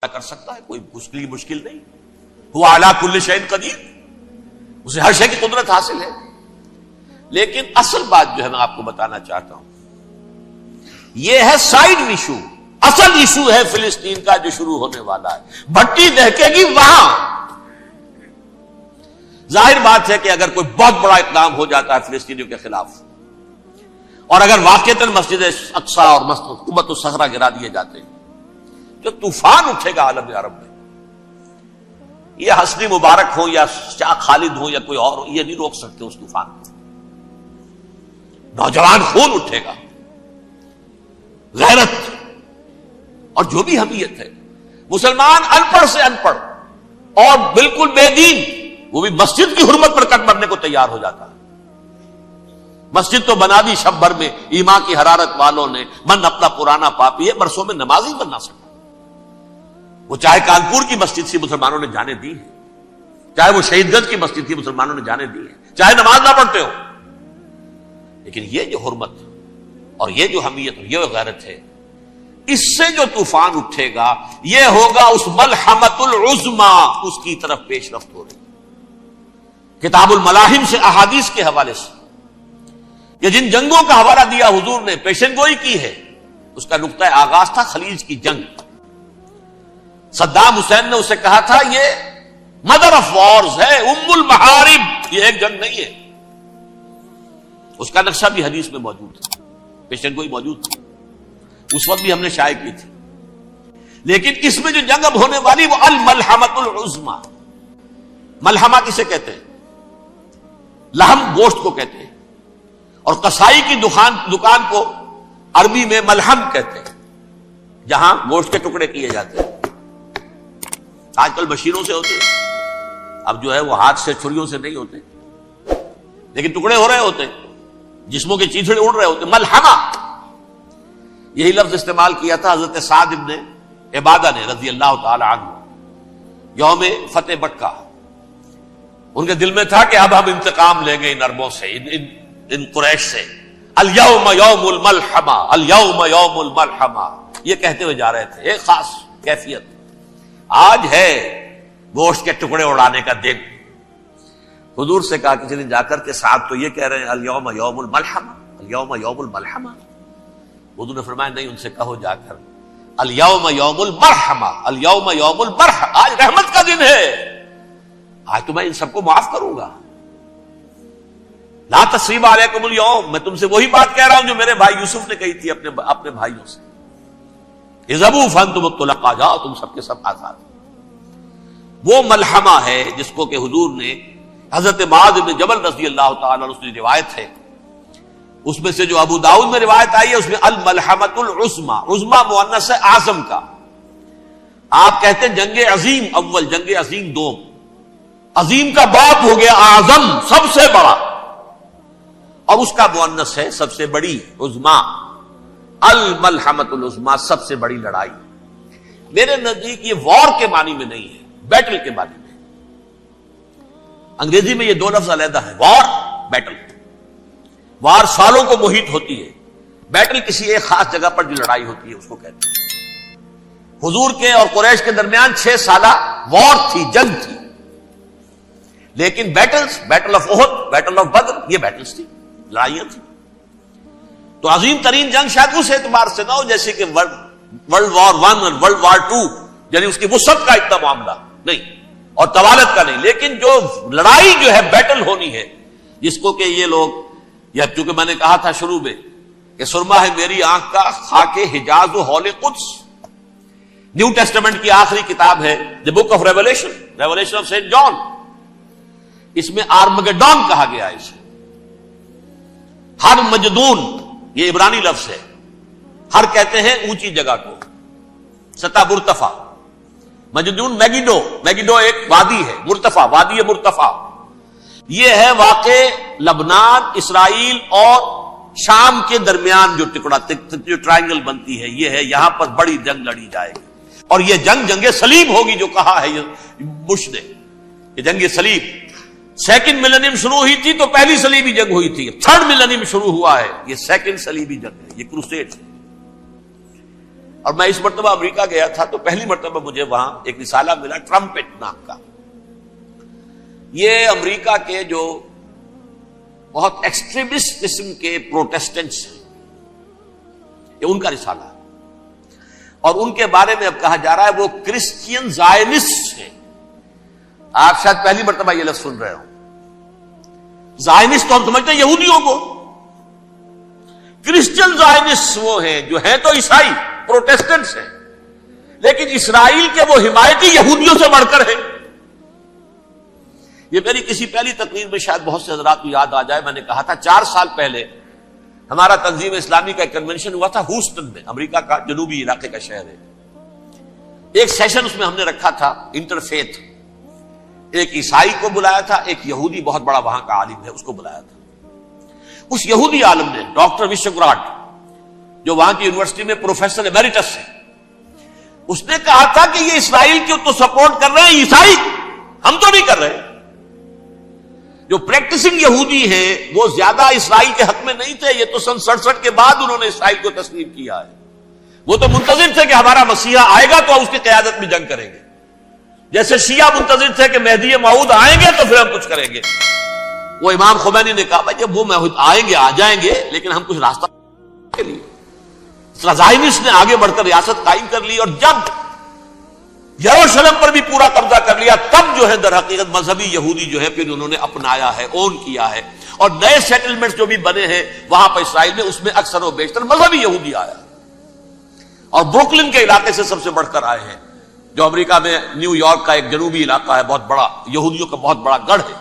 کر سکتا ہے، کوئی مشکل نہیں. ہوا علی کل شیء قدیر، اسے ہر شے کی قدرت حاصل ہے. لیکن اصل بات جو ہے میں آپ کو بتانا چاہتا ہوں، یہ ہے سائیڈ ایشو. اصل ایشو ہے فلسطین کا جو شروع ہونے والا ہے. بھٹی دہکے گی وہاں. ظاہر بات ہے کہ اگر کوئی بہت بڑا اقدام ہو جاتا ہے فلسطینیوں کے خلاف، اور اگر واقعتاً مسجد اقصی اور قبۃ الصخرہ گرا دیے جاتے ہیں، جو طوفان اٹھے گا عالم عرب میں، یہ حسنی مبارک ہو یا شاہ خالد ہو یا کوئی اور ہو، یہ نہیں روک سکتے اس طوفان کو. نوجوان خون اٹھے گا، غیرت اور جو بھی حمیت ہے. مسلمان ان پڑھ سے ان پڑھ اور بالکل بے دین، وہ بھی مسجد کی حرمت پر کٹ مرنے کو تیار ہو جاتا ہے. مسجد تو بنا دی شب بھر میں ایمان کی حرارت والوں نے، من اپنا پرانا پاپی ہے، برسوں میں نماز ہی بن نہ سکا. وہ چاہے کانپور کی مسجد سے مسلمانوں نے جانے دی ہے، چاہے وہ شہید گنج کی مسجد کی مسلمانوں نے جانے دی ہے، چاہے نماز نہ پڑھتے ہو. لیکن یہ جو حرمت اور یہ جو حمیت اور یہ غیرت ہے، اس سے جو طوفان اٹھے گا یہ ہوگا اس ملحمۃ العظما، اس کی طرف پیش رفت ہو رہی. کتاب الملاحم سے احادیث کے حوالے سے کہ جن جنگوں کا حوالہ دیا حضور نے، پیشن گوئی کی ہے، اس کا نقطہ آغاز تھا خلیج کی جنگ. صدام حسین نے اسے کہا تھا یہ مدر آف وارز ہے، ام المحارب، یہ ایک جنگ نہیں ہے. اس کا نقشہ بھی حدیث میں موجود تھا، پیشن گوئی موجود تھی، اس وقت بھی ہم نے شائع کی تھی. لیکن اس میں جو جنگ اب ہونے والی وہ الملحمۃ العظما. ملحمہ کسے کہتے ہیں؟ لحم گوشت کو کہتے ہیں، اور قصائی کی دکان کو عربی میں ملحم کہتے ہیں، جہاں گوشت کے ٹکڑے کیے جاتے ہیں. آج کل مشینوں سے ہوتے ہیں، اب جو ہے وہ ہاتھ سے چھریوں سے نہیں ہوتے، لیکن ٹکڑے ہو رہے ہوتے ہیں، جسموں کے چیتھڑے اڑ رہے ہوتے ہیں. ملحمہ، یہی لفظ استعمال کیا تھا حضرت سعد ابن عبادہ نے رضی اللہ تعالی عنہ یوم فتح مکہ. ان کے دل میں تھا کہ اب ہم انتقام لیں گے ان عربوں سے، ان قریش سے. الیوم یوم الملحمہ، الیوم یوم الملحمہ، یہ کہتے ہوئے جا رہے تھے. ایک خاص کیفیت، آج ہے گوشت کے ٹکڑے اڑانے کا دن. حضور سے کہا کسی دن جا کر کے ساتھ تو یہ کہہ رہے ہیں الیوم یوم الملحمہ، الیوم یوم الملحمہ. حضور نے فرمایا نہیں، ان سے کہو جا کر الیوم یوم المرحمہ، الیوم یوم المرحمہ، آج رحمت کا دن ہے، آج تو میں ان سب کو معاف کروں گا. لا تثریب علیکم اليوم، میں تم سے وہی بات کہہ رہا ہوں جو میرے بھائی یوسف نے کہی تھی اپنے بھائیوں سے. اذهبوا فانتم الطلقاء، جاؤ تم سب کے سب آزاد. وہ ملحمہ ہے جس کو کہ حضور نے حضرت معاذ بن جبل رضی اللہ تعالی عنہ کی روایت ہے، اس میں سے جو ابو داؤد میں روایت آئی ہے، اس میں الملحمۃ العظما، عظما مؤنث ہے اعظم کا. آپ کہتے ہیں جنگ عظیم اول، جنگ عظیم دوم. عظیم کا باپ ہو گیا اعظم، سب سے بڑا، اور اس کا مؤنث ہے سب سے بڑی، عظما. الملحمۃ العظما، سب سے بڑی لڑائی. میرے نزدیک یہ وار کے معنی میں نہیں ہے، بیٹل کے معنی میں. انگریزی میں یہ دو لفظ علیحدہ ہیں، وار، بیٹل. وار سالوں کو محیط ہوتی ہے، بیٹل کسی ایک خاص جگہ پر جو لڑائی ہوتی ہے اس کو کہتے ہیں. حضور کے اور قریش کے درمیان 6 سالہ وار تھی، جنگ تھی. لیکن battles, battle of Uhud, battle of Badr, یہ بیٹلز تھی، لڑائیاں تھی. تو عظیم ترین جنگ شاید اس اعتبار سے نہ ہو جیسے کہ ورلڈ وار 1 اور ورلڈ وار 2، یعنی اس کی وسعت کا اتنا معاملہ نہیں اور طوالت کا نہیں. لیکن جو لڑائی جو ہے بیٹل ہونی ہے، جس کو کہ یہ لوگ، یا چونکہ میں نے کہا تھا شروع میں کہ سرما ہے میری آنکھ کا خاک حجاز و حول قدس. نیو ٹیسٹمنٹ کی آخری کتاب ہے the book of revelation, revelation of Saint John. اس میں آرمگڈون کہا گیا ہے اسے. ہر مجدون، یہ عبرانی لفظ ہے. ہر کہتے ہیں اونچی جگہ کو، سطح مرتفع. مجدون میگیڈو، میگیڈو ایک وادی ہے، مرتفع، وادی مرتفع. یہ ہے واقع لبنان، اسرائیل اور شام کے درمیان جو ٹکڑا، جو ٹرائنگل بنتی ہے، یہ ہے. یہاں پر بڑی جنگ لڑی جائے گی، اور یہ جنگ صلیب ہوگی جو کہا ہے بش نے. یہ جنگ صلیب 2nd ملینیم شروع ہوئی تھی تو پہلی صلیبی جنگ ہوئی تھی. 3rd ملینیم شروع ہوا ہے، یہ 2nd صلیبی جنگ ہے، یہ کروسیڈ ہے. اور میں اس مرتبہ امریکہ گیا تھا تو پہلی مرتبہ مجھے وہاں ایک رسالہ ملا ٹرمپٹ نام کا. یہ امریکہ کے جو بہت ایکسٹریمسٹ قسم کے پروٹیسٹنٹس ہیں، یہ ان کا رسالہ ہے، اور ان کے بارے میں اب کہا جا رہا ہے وہ کرسچین زائنسٹ ہیں. آپ شاید پہلی مرتبہ یہ لفظ سن رہے ہو. زائنسٹ تو ہم سمجھتے ہیں یہودیوں کو، کرسچین زائنسٹ وہ ہیں جو ہیں تو عیسائی پروٹیسٹنٹس ہیں، لیکن اسرائیل کے وہ حمایتی یہودیوں سے بڑھ کر ہیں. یہ میری کسی پہلی تقریر میں شاید بہت سے حضرات کو یاد آ جائے، میں نے کہا تھا 4 سال پہلے ہمارا تنظیم اسلامی کا ایک کنونشن ہوا تھا ہیوسٹن میں، امریکہ کا جنوبی علاقے کا شہر ہے. ایک سیشن اس میں ہم نے رکھا تھا انٹرفیتھ، ایک عیسائی کو بلایا تھا، ایک یہودی بہت بڑا وہاں کا عالم ہے اس کو بلایا تھا. اس یہودی عالم نے ڈاکٹر وشوگراڈ، جو وہاں کی یونیورسٹی میں پروفیسر ایمیریٹس ہے، اس نے کہا تھا کہ یہ اسرائیل کو تو سپورٹ کر رہے ہیں عیسائی، ہم تو نہیں کر رہے. جو پریکٹسنگ یہودی ہیں وہ زیادہ اسرائیل کے حق میں نہیں تھے، یہ تو سن 67 کے بعد انہوں نے اسرائیل کو تسلیم کیا ہے. وہ تو منتظر تھے کہ ہمارا مسیحا آئے گا تو اس کی قیادت میں جنگ کریں گے، جیسے شیعہ منتظر تھے کہ مہدی موعود آئیں گے تو پھر ہم کچھ کریں گے. وہ امام خمینی نے کہا بھائی جب وہ آئیں گے آ جائیں گے، لیکن ہم کچھ راستہ کے لیے. زائنسٹ نے آگے بڑھ کر ریاست قائم کر لی، اور جب یروشلم پر بھی پورا قبضہ کر لیا تب جو ہے در حقیقت مذہبی یہودی جو ہے پھر انہوں نے اپنایا ہے، اون کیا ہے، اور نئے سیٹلمنٹس جو بھی بنے ہیں وہاں پر اسرائیل میں اس میں اکثر و بیشتر مذہبی یہودی آیا، اور بروکلن کے علاقے سے سب سے بڑھ کر آئے ہیں، جو امریکہ میں نیو یارک کا ایک جنوبی علاقہ ہے، بہت بڑا یہودیوں کا بہت بڑا گڑھ ہے.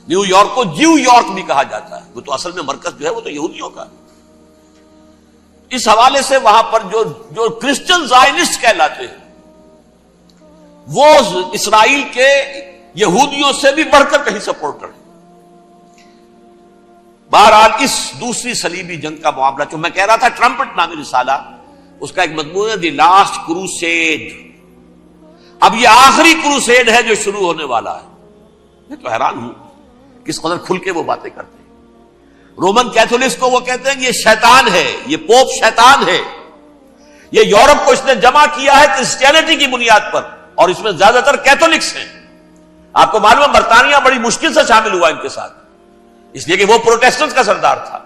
نیو یارک کو جیو یارک بھی کہا جاتا ہے، وہ تو اصل میں مرکز جو ہے وہ تو یہودیوں کا ہے. اس حوالے سے وہاں پر جو کرسچن زائنسٹ کہلاتے ہیں وہ اسرائیل کے یہودیوں سے بھی بڑھ کر کہیں سپورٹر ہیں. بہرحال اس دوسری صلیبی جنگ کا معاملہ جو میں کہہ رہا تھا، ٹرمپٹ نامی رسالہ، اس کا ایک مضمون ہے دی لاسٹ کروسیڈ. اب یہ آخری کروسیڈ ہے جو شروع ہونے والا ہے. میں تو حیران ہوں کس قدر کھل کے وہ باتیں کرتے ہیں. رومن کیتھولکس کو وہ کہتے ہیں یہ شیطان ہے، یہ پوپ شیطان ہے، یہ یورپ کو اس نے جمع کیا ہے کرسچینٹی کی بنیاد پر، اور اس میں زیادہ تر کیتھولکس ہیں. آپ کو معلوم ہے برطانیہ بڑی مشکل سے شامل ہوا ان کے ساتھ، اس لیے کہ وہ پروٹیسٹنٹس کا سردار تھا،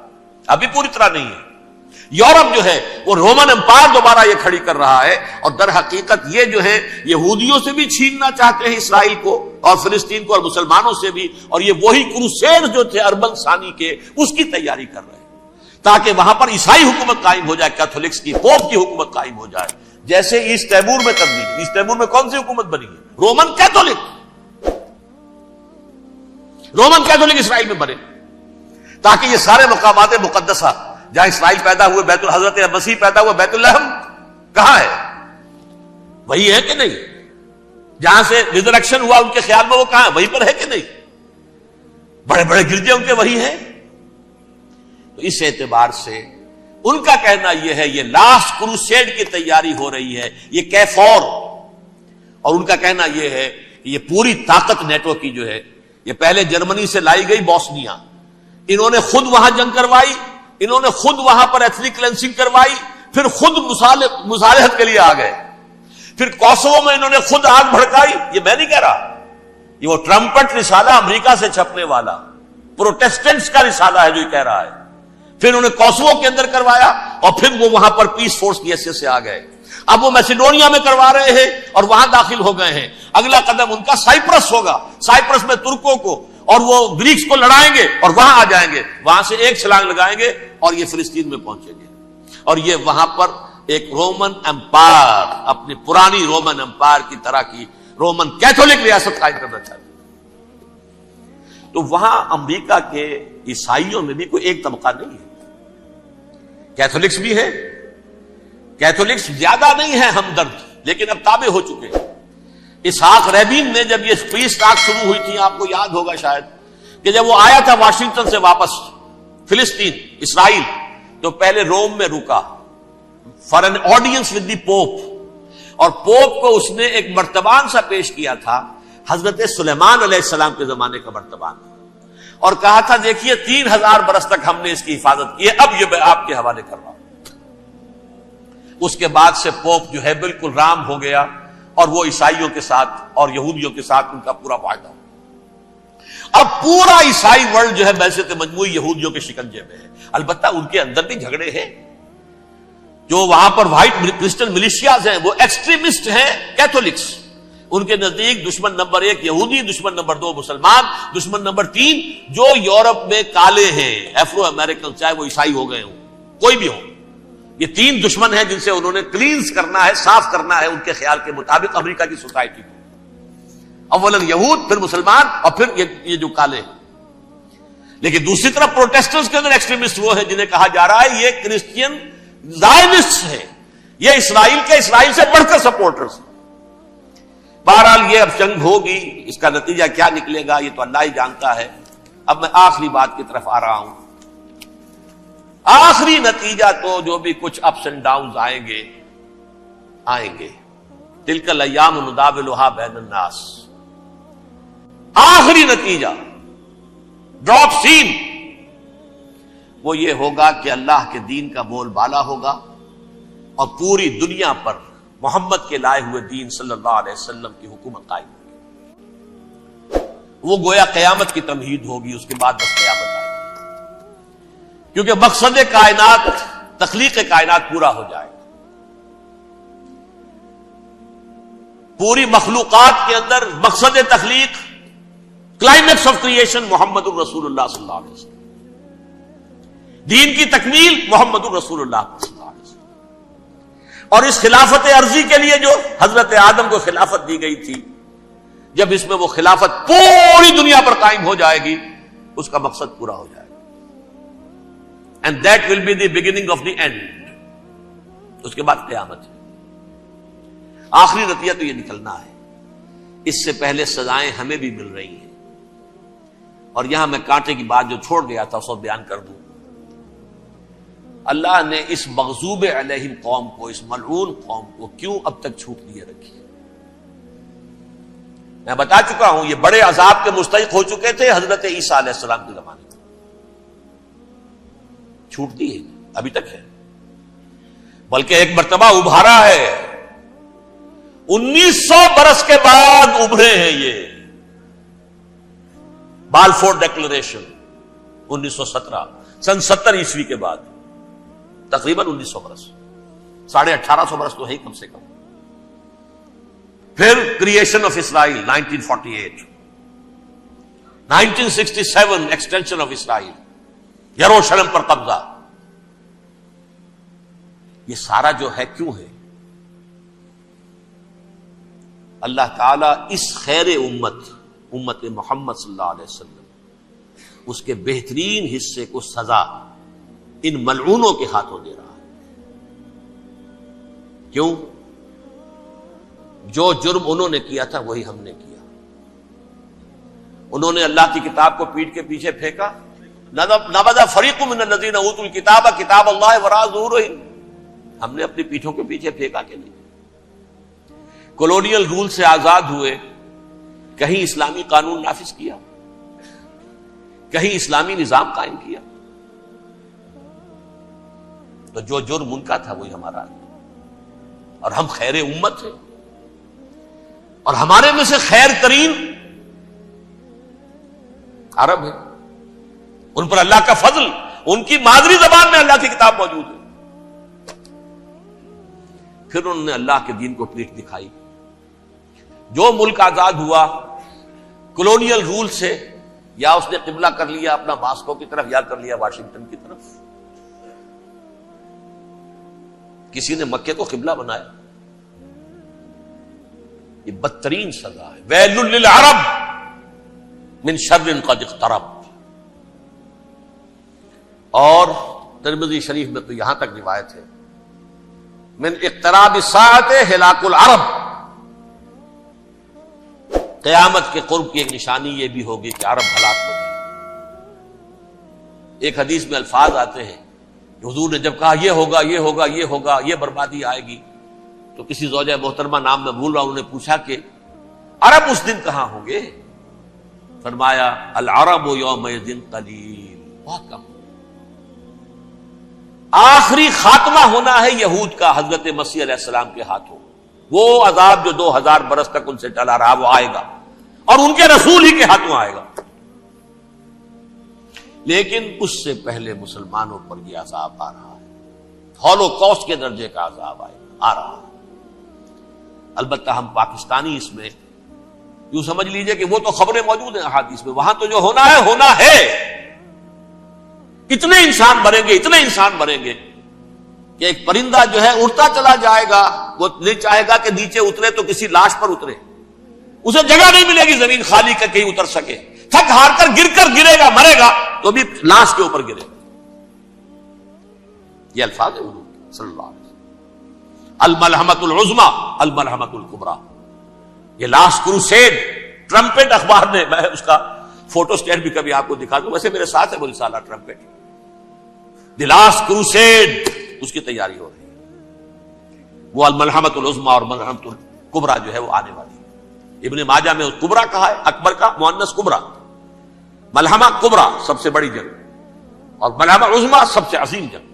ابھی پوری طرح نہیں ہے. یورپ جو ہے وہ رومن امپائر دوبارہ یہ کھڑی کر رہا ہے، اور در حقیقت یہ جو ہے یہودیوں سے بھی چھیننا چاہتے ہیں اسرائیل کو اور فلسطین کو اور مسلمانوں سے بھی، اور یہ وہی کروسیڈ جو تھے اربن ثانی کے اس کی تیاری کر رہے ہیں تاکہ وہاں پر عیسائی حکومت قائم ہو جائے، کیتھولکس کی پوپ کی حکومت قائم ہو جائے. جیسے ایسٹ تیمور میں تبدیلی، ایسٹ تیمور میں کون سی حکومت بنی ہے؟ Roman Catholic. رومن کیتھولک اسرائیل میں بنے تاکہ یہ سارے مقامات مقدسہ جہاں اسرائیل پیدا ہوئے، بیت حضرت مسیح پیدا ہوئے، بیت الحم کہاں ہے؟ وہی ہے کہ نہیں؟ جہاں سے ریزریکشن ہوا ان کے خیال میں وہ کہاں ہے؟ وہیں پر ہے کہ نہیں؟ بڑے بڑے گرجے ان کے وہی ہیں. تو اس اعتبار سے ان کا کہنا یہ ہے یہ لاسٹ کروسیڈ کی تیاری ہو رہی ہے، یہ کیفور. اور ان کا کہنا یہ ہے کہ یہ پوری طاقت نیٹو کی جو ہے، یہ پہلے جرمنی سے لائی گئی بوسنیا، انہوں نے خود وہاں جنگ کروائی، انہوں نے خود وہاں پر ایتھنک کلینسنگ کروائی، پھر خود مصالحت کے لیے آ گئے، پھر کوسوو میں انہوں نے خود آگ بھڑکائی. یہ میں نہیں کہہ رہا، یہ وہ ٹرمپٹ رسالہ امریکہ سے چھپنے والا پروٹیسٹنٹس کا رسالہ ہے جو یہ کہہ رہا ہے. پھر انہوں نے کوسوو کے اندر کروایا، اور پھر وہ وہاں پر پیس فورس کی حیثیت سے آ گئے. اب وہ میسیڈونیا میں کروا رہے ہیں اور وہاں داخل ہو گئے ہیں. اگلا قدم ان کا سائپرس ہوگا، سائپرس میں ترکوں کو اور وہ گریکس کو لڑائیں گے اور وہاں آ جائیں گے، وہاں سے ایک چھلانگ لگائیں گے اور یہ فلسطین میں پہنچیں گے، اور یہ وہاں پر ایک رومن امپائر، اپنی پرانی رومن امپائر کی طرح کی رومن کیتھولک ریاست قائم کرنا چاہتے ہیں. تو وہاں امریکہ کے عیسائیوں میں بھی کوئی ایک طبقہ نہیں ہے، کیتھولکس بھی ہے، کیتھولکس زیادہ نہیں ہے ہمدرد، لیکن اب تابع ہو چکے ہیں. اسحاق ریبین نے جب یہ پیس ٹاک شروع ہوئی تھی، آپ کو یاد ہوگا شاید کہ جب وہ آیا تھا واشنگٹن سے واپس فلسطین اسرائیل، تو پہلے روم میں رکا for an audience with the pope, اور پوپ کو اس نے ایک مرتبان سا پیش کیا تھا، حضرت سلیمان علیہ السلام کے زمانے کا مرتبان، اور کہا تھا دیکھیے 3000 برس تک ہم نے اس کی حفاظت کی ہے، اب یہ میں آپ کے حوالے کر رہا ہوں. اس کے بعد سے پوپ جو ہے بالکل رام ہو گیا اور وہ عیسائیوں کے ساتھ اور یہودیوں کے ساتھ ان کا پورا معاہدہ ہو. اب پورا عیسائی ورلڈ جو ہے بعثت مجموعی یہودیوں کے شکنجے میں ہے. البتہ ان کے اندر بھی جھگڑے ہیں. جو وہاں پر وائٹ کرسچن ملیشیاز ہیں وہ ایکسٹریمسٹ ہیں کیتھولکس. ان کے نزدیک دشمن نمبر 1 یہودی، دشمن نمبر 2 مسلمان، دشمن نمبر 3 جو یورپ میں کالے ہیں، ایفرو امریکن، چاہے وہ عیسائی ہو گئے ہوں کوئی بھی ہو. یہ 3 دشمن ہیں جن سے انہوں نے کلینز کرنا ہے، صاف کرنا ہے ان کے خیال کے مطابق امریکہ کی سوسائٹی کو. اولا یہود، پھر مسلمان، اور پھر یہ جو کالے ہیں. لیکن دوسری طرف پروٹیسٹنٹس کے اندر ایکسٹریمسٹ وہ ہیں جنہیں کہا جا رہا ہے یہ کرسچین زائنسٹ ہیں، یہ اسرائیل کے اسرائیل سے بڑھ کر سپورٹرز. بہرحال یہ اب جنگ ہوگی، اس کا نتیجہ کیا نکلے گا یہ تو اللہ ہی جانتا ہے. اب میں آخری بات کی طرف آ رہا ہوں. آخری نتیجہ تو جو بھی کچھ اپس اینڈ ڈاؤنز آئیں گے تلک الایام نداولھا بین الناس. آخری نتیجہ ڈراپ سین وہ یہ ہوگا کہ اللہ کے دین کا بول بالا ہوگا اور پوری دنیا پر محمد کے لائے ہوئے دین صلی اللہ علیہ وسلم کی حکومت قائم ہوگی. وہ گویا قیامت کی تمہید ہوگی، اس کے بعد بس قیامت آئے گی. کیونکہ مقصد کائنات، تخلیق کائنات پورا ہو جائے گا. پوری مخلوقات کے اندر مقصد تخلیق، کلائمیکس آف کریشن محمد الرسول اللہ صلی اللہ علیہ وسلم. دین کی تکمیل محمد الرسول اللہ صلی اللہ علیہ وسلم. اور اس خلافت عرضی کے لیے جو حضرت آدم کو خلافت دی گئی تھی، جب اس میں وہ خلافت پوری دنیا پر قائم ہو جائے گی اس کا مقصد پورا ہو جائے گا. And that will be the beginning of the end. اس کے بعد قیامت ہے. آخری نتیجہ تو یہ نکلنا ہے. اس سے پہلے سزائیں ہمیں بھی مل رہی ہیں. اور یہاں میں کانٹے کی بات جو چھوڑ گیا تھا اس کو بیان کر دوں. اللہ نے اس مغضوب علیہم قوم کو، اس ملعون قوم کو کیوں اب تک چھوٹ دیے رکھی؟ میں بتا چکا ہوں یہ بڑے عذاب کے مستحق ہو چکے تھے حضرت عیسیٰ علیہ السلام کے زمانے میں. چھوٹ دی ہے، ابھی تک ہے، بلکہ ایک مرتبہ ابھارا ہے. 1900 برس کے بعد ابھرے ہیں یہ. بالفور ڈیکلریشن 1917 سن 70 عیسوی کے بعد، تقریباً 1900 برس، 1850 برس تو ہے کم سے کم. پھر creation of Israel 1948، 1967 extension of Israel, یروشلم پر قبضہ. یہ سارا جو ہے کیوں ہے؟ اللہ تعالیٰ اس خیر امت محمد صلی اللہ علیہ وسلم، اس کے بہترین حصے کو سزا ان ملعونوں کے ہاتھوں دے رہا ہے. کیوں؟ جو جرم انہوں نے کیا تھا وہی ہم نے کیا. انہوں نے اللہ کی کتاب کو پیٹھ کے پیچھے پھینکا. نبذ فریق من الذین اوتوا الکتاب کتاب اللہ وراء ظہورہم. ہم نے اپنی پیٹھوں کے پیچھے پھینکا کہ نہیں؟ کولونیل رول سے آزاد ہوئے، کہیں اسلامی قانون نافذ کیا، کہیں اسلامی نظام قائم کیا. تو جو جرم ان کا تھا وہی ہمارا ہے. اور ہم خیر امت ہیں، اور ہمارے میں سے خیر ترین عرب ہیں. ان پر اللہ کا فضل، ان کی مادری زبان میں اللہ کی کتاب موجود ہے. پھر انہوں نے اللہ کے دین کو پیٹھ دکھائی. جو ملک آزاد ہوا کولونیل رول سے، یا اس نے قبلہ کر لیا اپنا ماسکو کی طرف یا کر لیا واشنگٹن کی طرف. کسی نے مکے کو قبلہ بنایا. یہ بدترین سزا ہے. ویل للعرب من شر قد اقترب. اور ترمذی شریف میں تو یہاں تک روایت ہے من اقتراب الساعۃ ہلاک العرب. قیامت کے قرب کی ایک نشانی یہ بھی ہوگی کہ عرب ہلاک ہو جائے. ایک حدیث میں الفاظ آتے ہیں کہ حضور نے جب کہا یہ ہوگا یہ ہوگا یہ ہوگا، یہ بربادی آئے گی، تو کسی زوجہ محترمہ نام میں بھول رہا ہوں، انہوں نے پوچھا کہ عرب اس دن کہاں ہوں گے؟ فرمایا العرب یومئذ قلیل، بہت کم. آخری خاتمہ ہونا ہے یہود کا حضرت مسیح علیہ السلام کے ہاتھوں. وہ عذاب جو 2000 برس تک ان سے ٹلا رہا وہ آئے گا اور ان کے رسول ہی کے ہاتھوں آئے گا. لیکن اس سے پہلے مسلمانوں پر یہ عذاب آ رہا ہے, ہولوکاسٹ کے درجے کا عذاب آ رہا ہے. البتہ ہم پاکستانی اس میں یوں سمجھ لیجئے کہ وہ تو خبریں موجود ہیں احادیث میں, وہاں تو جو ہونا ہے. اتنے انسان مریں گے کہ ایک پرندہ جو ہے اڑتا چلا جائے گا, وہ نہیں چاہے گا کہ نیچے اترے تو کسی لاش پر اترے, اسے جگہ نہیں ملے گی زمین خالی کر کہیں اتر سکے, تھک ہار کر گرے گا, مرے گا تو بھی لاش کے اوپر گرے گا. یہ الفاظ ہے حضور صلی اللہ علیہ وسلم. الملحمۃ العظمی الملحمۃ الکبریٰ, یہ لاسٹ کروسیڈ. ٹرمپٹ اخبار نے, میں اس کا فوٹو اسٹیٹ بھی کبھی آپ کو دکھا دوں, ویسے میرے ساتھ ہے وہ رسالہ ٹرمپٹ, دی لاسٹ کروسیڈ, اس کی تیاری ہو رہی ہے. وہ الملحمۃ العظمی اور ملحمۃ الکبریٰ جو ہے وہ آنے والی ہے. ابن ماجہ میں کبریٰ کہا ہے, اکبر کا مؤنث کبریٰ. ملحمہ کبریٰ سب سے بڑی جنگ اور ملحمہ عظمی سب سے عظیم جنگ.